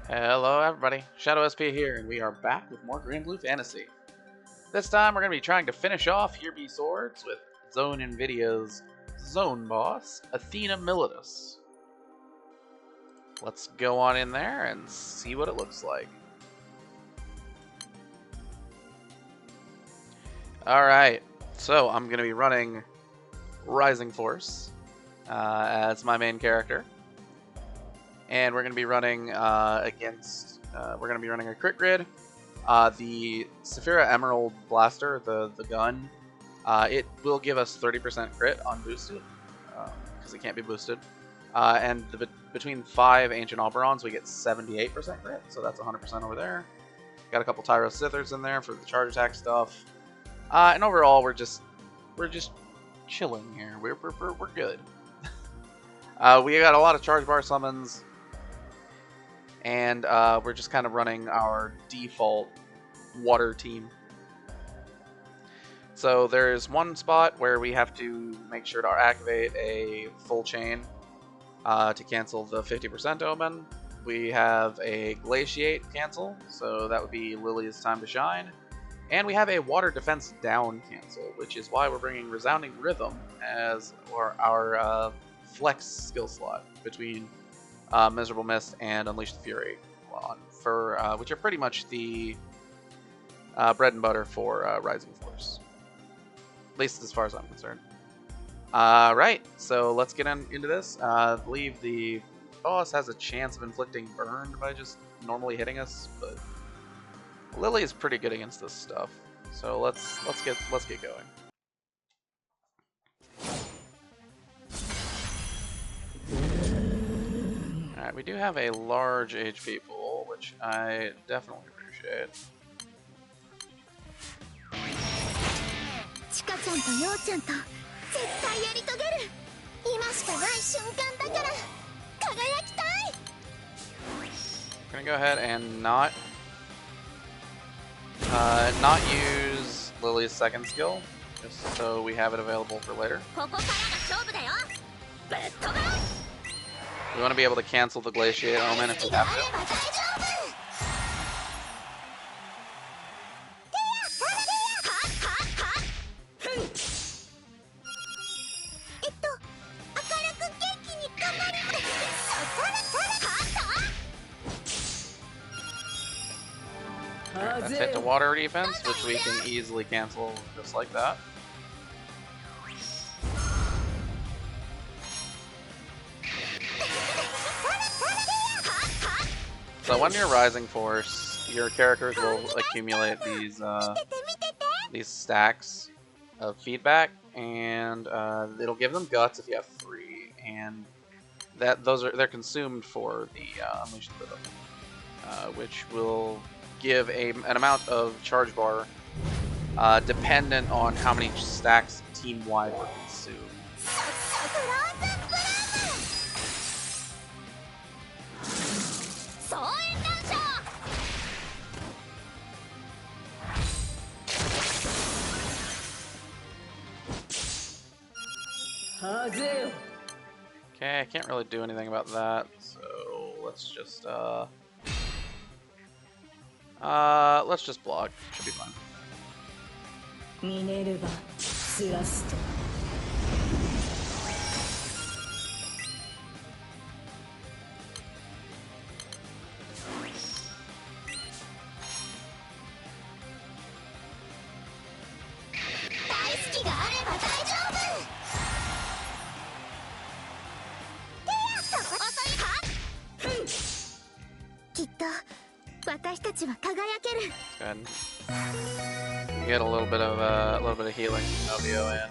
Hello everybody, Shadow SP here, and we are back with more Granblue Fantasy. This time we're going to be trying to finish off Here Be Swords with Zone Invidia's Zone boss, Athena Militis. Let's go on in there and see what it looks like. Alright, so I'm going to be running Rising Force as my main character. And we're going to be running we're going to be running a crit grid. The Saphira Emerald Blaster, the gun, it will give us 30% crit unboosted, because it can't be boosted. And between 5 Ancient Operons, we get 78% crit, so that's 100% over there. Got a couple Tyro Sithers in there for the charge attack stuff. And overall, we're just chilling here. We're good. We got a lot of charge bar summons. And we're just kind of running our default water team. So there's one spot where we have to make sure to activate a full chain to cancel the 50% omen. We have a glaciate cancel, so that would be Lily's Time to Shine. And we have a water defense down cancel, which is why we're bringing Resounding Rhythm as our flex skill slot between Miserable Mist and Unleash the Fury, which are pretty much the bread and butter for Rising Force, at least as far as I'm concerned. Right, so let's get into this. I believe the boss has a chance of inflicting burn by just normally hitting us, but Lily is pretty good against this stuff. So let's get going. Alright, we do have a large HP pool, which I definitely appreciate. We're gonna go ahead and not use Lily's second skill, just so we have it available for later. We want to be able to cancel the Glaciate Omen if we have to. Right, let's hit the water defense, which we can easily cancel just like that. So when you're Rising Force, your characters will accumulate these stacks of feedback, and it'll give them guts if you have 3, and they're consumed for the Unleash the Rhythm, which will give an amount of charge bar dependent on how many stacks team-wide were consumed. Okay, I can't really do anything about that, so let's just block. Should be fine. Good. Get a little bit of healing from LVO in.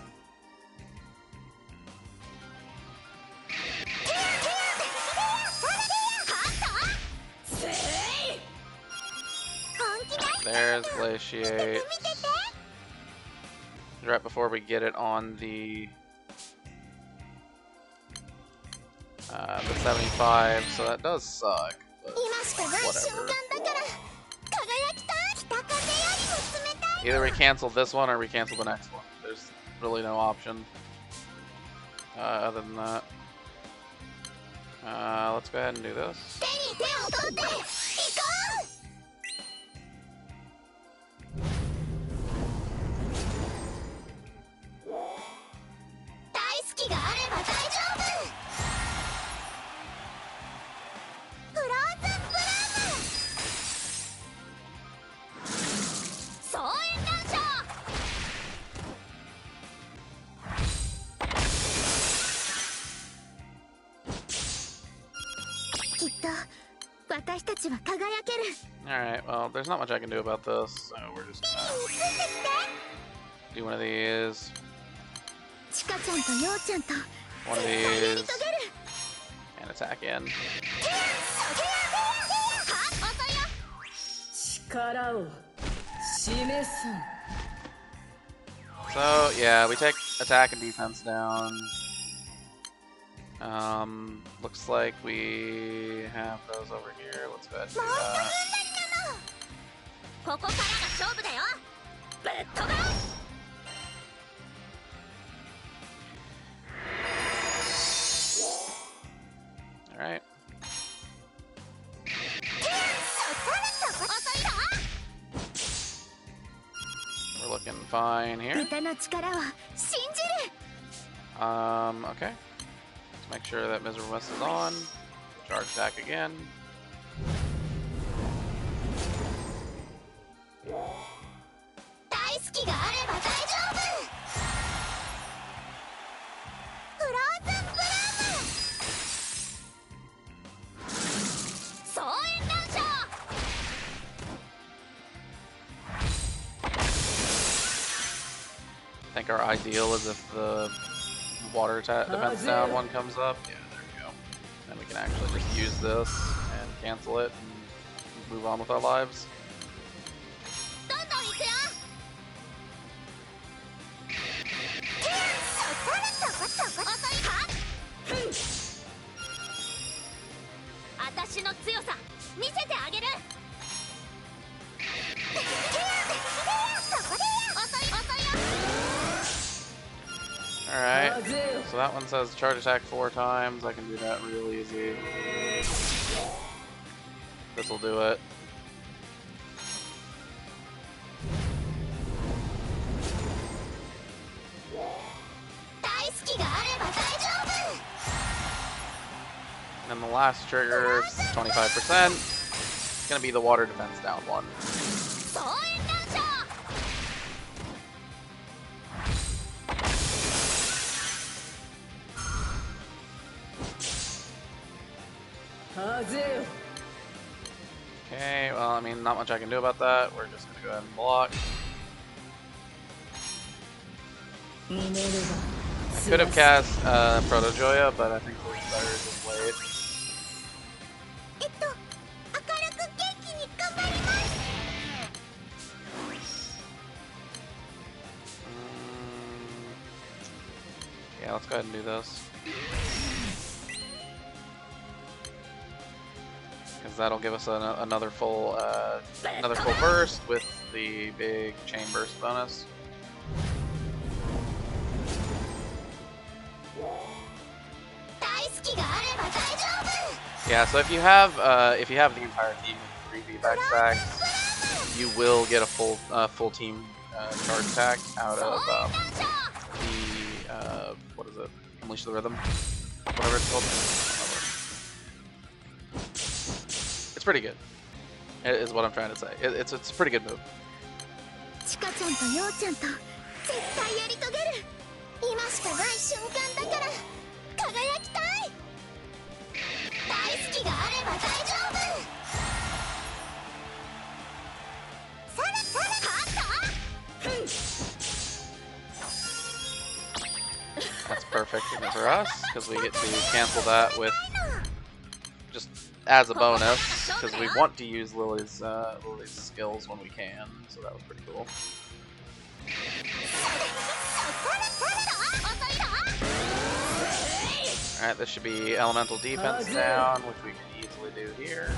There's Glaciate. Right before we get it on the 75, so that does suck. But whatever. Either we cancel this one or we cancel the next one. There's really no option other than that. Let's go ahead and do this. Alright, well, there's not much I can do about this, so we're just gonna do one of these. One of these. And attack in. So, yeah, we take attack and defense down. Looks like we have those over here. Let's go ahead and do that. Alright. We're looking fine here. Okay. Let's make sure that Miserable Mist is on. Charge attack again. I think our ideal is if the water defense down one comes up. Yeah, there we go. Then we can actually just use this and cancel it and move on with our lives. Alright, so that one says charge attack 4 times. I can do that real easy. This will do it. And the last trigger, 25%. It's gonna be the water defense down one. Okay, well, I mean, not much I can do about that. We're just gonna go ahead and block. I could have cast Protojoya, but I think we're better just wait. Yeah, let's go ahead and do this. Because that'll give us another full burst with the big chain burst bonus. Yeah, so if you have the entire team with 3 V-Back stacks, you will get a full team charge attack out of the what is it? Unleash the Rhythm, whatever it's called. It's pretty good. Is what I'm trying to say. It's a pretty good move. That's perfect for us because we get to cancel that with just as a bonus because we want to use Lily's skills when we can. So that was pretty cool. Alright, this should be elemental defense down, which we can easily do here.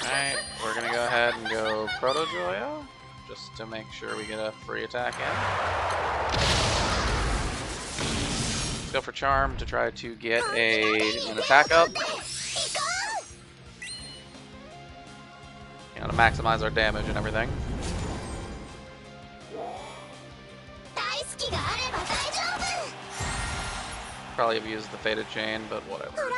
Alright, we're gonna go ahead and go Protojoya, just to make sure we get a free attack in. Let's go for Charm to try to get an attack up. You know, to maximize our damage and everything. Probably have used the Fated Chain, but whatever.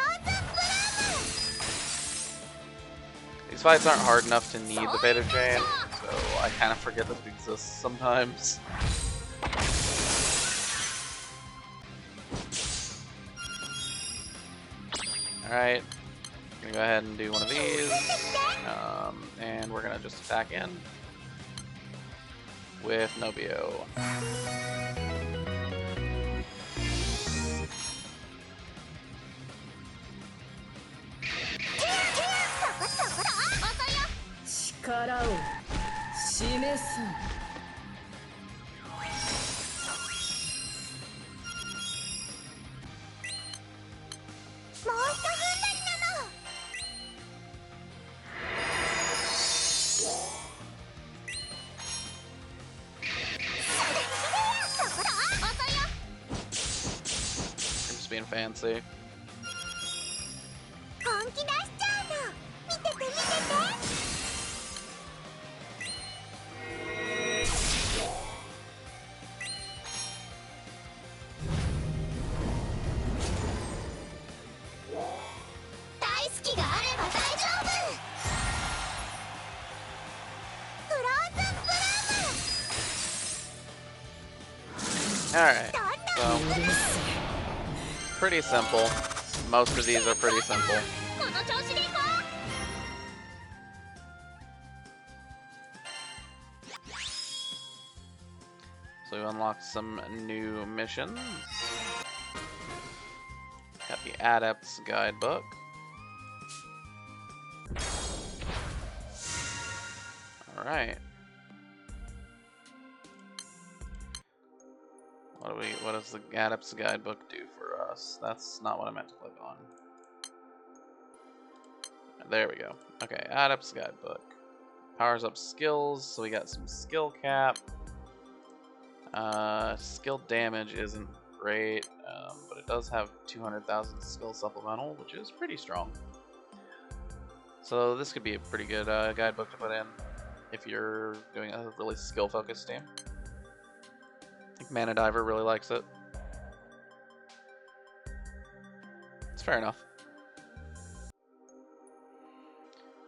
These fights aren't hard enough to need the Fated Chain, so I kind of forget that it exists sometimes. Alright, gonna go ahead and do one of these, and we're gonna just attack in with Nobio. I'm just being fancy. Alright, so pretty simple. Most of these are pretty simple. So we unlocked some new missions. Got the Adept's Guidebook. Alright. What does the Adept's Guidebook do for us? That's not what I meant to click on. There we go. Okay, Adept's Guidebook. Powers up skills, so we got some skill cap. Skill damage isn't great, but it does have 200,000 skill supplemental, which is pretty strong. So this could be a pretty good guidebook to put in if you're doing a really skill-focused team. I think Mana Diver really likes it. It's fair enough.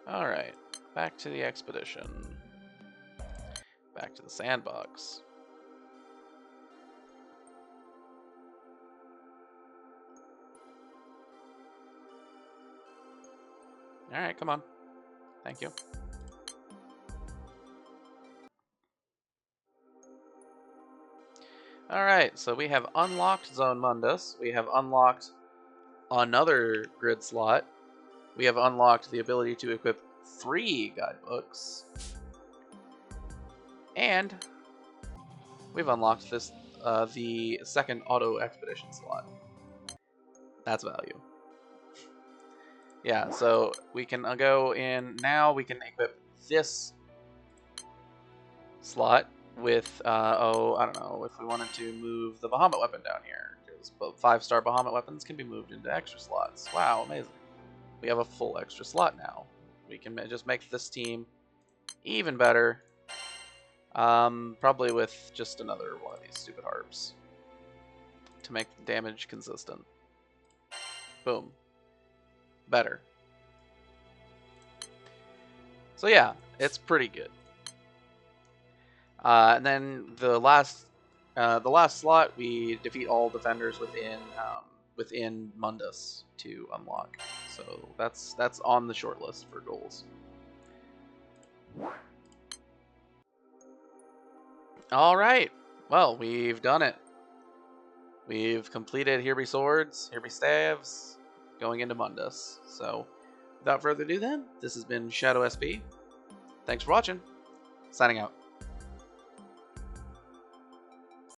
Alright, back to the expedition. Back to the sandbox. Alright, come on. Thank you. Alright, so we have unlocked Zone Mundus. We have unlocked another grid slot. We have unlocked the ability to equip 3 guidebooks. And we've unlocked this the second auto expedition slot. That's value. Yeah, so we can go in now. We can equip this slot with oh, I don't know, if we wanted to move the Bahamut weapon down here, because both 5-star Bahamut weapons can be moved into extra slots. Wow, amazing. We have a full extra slot now. We can just make this team even better. Probably with just another one of these stupid harps to make the damage consistent. Boom. Better. So yeah, it's pretty good. And then the last slot, we defeat all defenders within Mundus to unlock. So that's on the short list for goals. All right. Well, we've done it. We've completed Here Be Swords, Here Be Staves, going into Mundus. So without further ado then, this has been Shadow SB. Thanks for watching. Signing out.